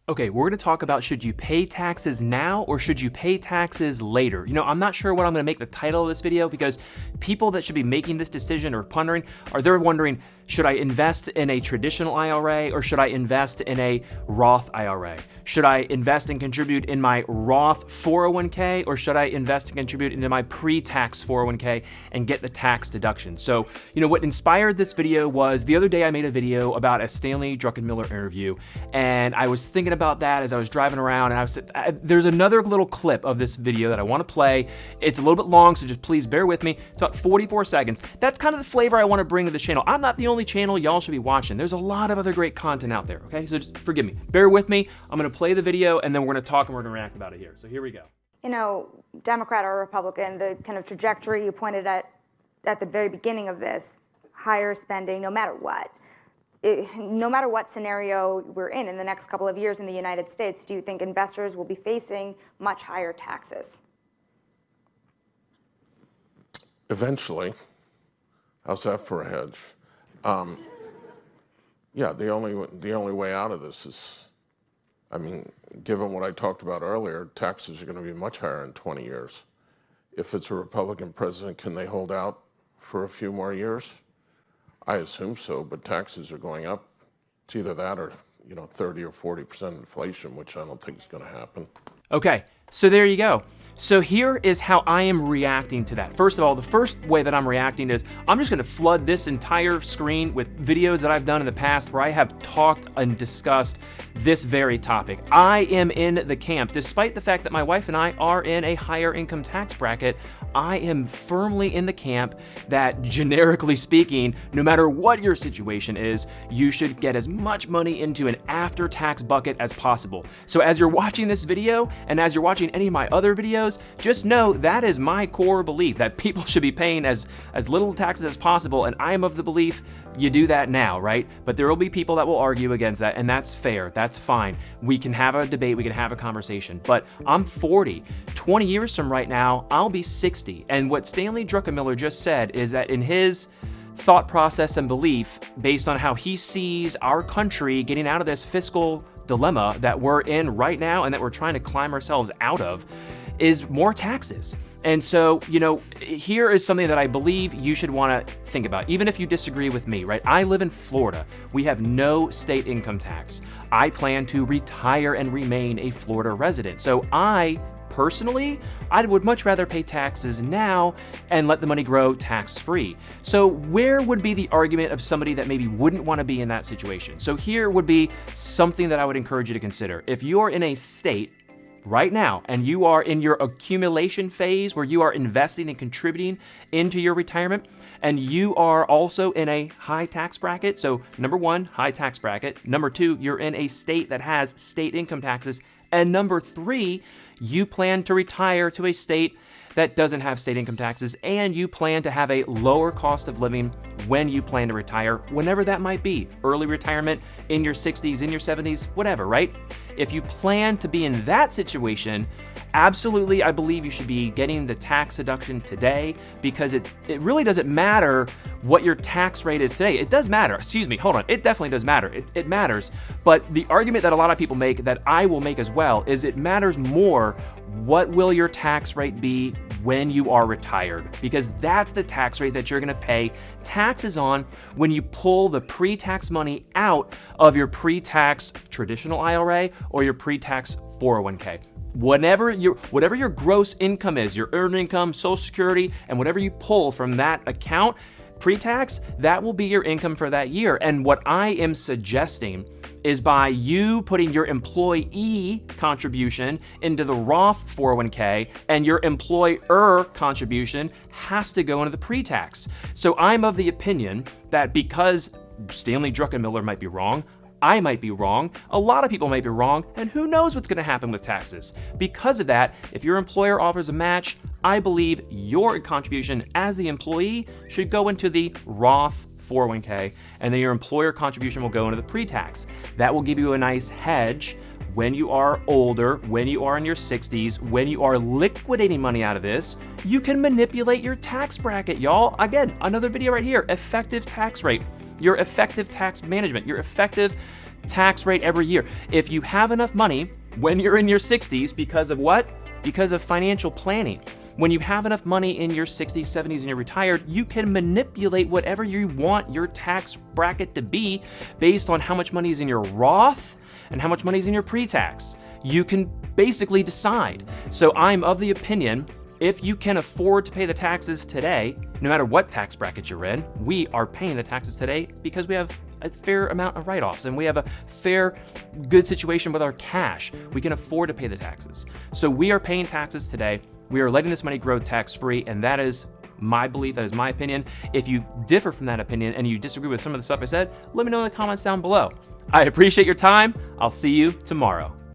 Okay, we're going to talk about, should you pay taxes now or should you pay taxes later? You know, I'm not sure what I'm going to make the title of this video, because people that should be making this decision or pondering they're wondering, should I invest in a traditional IRA or should I invest in a Roth IRA? Should I invest and contribute in my Roth 401k or should I invest and contribute into my pre-tax 401k and get the tax deduction? So, you know, what inspired this video was the other day I made a video about a Stanley Druckenmiller interview, and I was thinking about that as I was driving around, and there's another little clip of this video that I want to play. It's a little bit long, so just please bear with me. It's about 44 seconds. That's kind of the flavor I want to bring to the channel. I'm not the only channel y'all should be watching. There's a lot of other great content out there, okay? So just forgive me. Bear with me. I'm going to play the video, and then we're going to talk and we're going to react about it here. So here we go. You know, Democrat or Republican, the kind of trajectory you pointed at the very beginning of this, higher spending no matter what. No matter what scenario we're in the next couple of years in the United States, do you think investors will be facing much higher taxes? Eventually. How's that for a hedge? Yeah, the only way out of this is, I mean, given what I talked about earlier, taxes are going to be much higher in 20 years. If it's a Republican president, can they hold out for a few more years? I assume so, but taxes are going up. It's either that or, you know, 30 or 40% inflation, which I don't think is going to happen. Okay, so there you go. So here is how I am reacting to that. First of all, the first way that I'm reacting is I'm just gonna flood this entire screen with videos that I've done in the past where I have talked and discussed this very topic. I am in the camp, despite the fact that my wife and I are in a higher income tax bracket, I am firmly in the camp that, generically speaking, no matter what your situation is, you should get as much money into an after-tax bucket as possible. So as you're watching this video, and as you're watching any of my other videos, just know that is my core belief, that people should be paying as little taxes as possible, and I am of the belief you do that now, right? But there will be people that will argue against that, and that's fair, that's fine. We can have a debate, we can have a conversation, but I'm 40. 20 years from right now, I'll be 60, and what Stanley Druckenmiller just said is that in his thought process and belief, based on how he sees our country getting out of this fiscal dilemma that we're in right now and that we're trying to climb ourselves out of, is more taxes. And so, you know, here is something that I believe you should want to think about, even if you disagree with me, right? I live in Florida. We have no state income tax. I plan to retire and remain a Florida resident. So personally, I would much rather pay taxes now and let the money grow tax-free. So where would be the argument of somebody that maybe wouldn't want to be in that situation? So here would be something that I would encourage you to consider. If you're in a state right now and you are in your accumulation phase where you are investing and contributing into your retirement, and you are also in a high tax bracket, so number one, high tax bracket, number two, you're in a state that has state income taxes, and number three, you plan to retire to a state that doesn't have state income taxes, and you plan to have a lower cost of living when you plan to retire, whenever that might be, early retirement, in your 60s, in your 70s, whatever, right? If you plan to be in that situation, absolutely, I believe you should be getting the tax deduction today, because it really doesn't matter what your tax rate is today. It does matter. Excuse me, hold on. It definitely does matter. It matters. But the argument that a lot of people make, that I will make as well, is it matters more what will your tax rate be when you are retired, because that's the tax rate that you're going to pay taxes on when you pull the pre-tax money out of your pre-tax traditional IRA or your pre-tax 401k. Whatever your gross income is, your earned income, Social Security, and whatever you pull from that account, pre-tax, that will be your income for that year. And what I am suggesting is, by you putting your employee contribution into the Roth 401k, and your employer contribution has to go into the pre-tax. So I'm of the opinion that, because Stanley Druckenmiller might be wrong, I might be wrong, a lot of people might be wrong, and who knows what's going to happen with taxes. Because of that, if your employer offers a match, I believe your contribution as the employee should go into the Roth 401k, and then your employer contribution will go into the pre-tax. That will give you a nice hedge when you are older, when you are in your 60s, when you are liquidating money out of this. You can manipulate your tax bracket, y'all. Again, another video right here, effective tax rate, your effective tax management, your effective tax rate every year. If you have enough money when you're in your 60s, because of what? Because of financial planning. When you have enough money in your 60s, 70s, and you're retired, you can manipulate whatever you want your tax bracket to be based on how much money is in your Roth and how much money is in your pre-tax. You can basically decide. So I'm of the opinion, if you can afford to pay the taxes today, no matter what tax bracket you're in, we are paying the taxes today because we have a fair amount of write-offs and we have a fair, good situation with our cash. We can afford to pay the taxes. So we are paying taxes today. We are letting this money grow tax-free, and that is my belief, that is my opinion. If you differ from that opinion and you disagree with some of the stuff I said, let me know in the comments down below. I appreciate your time. I'll see you tomorrow.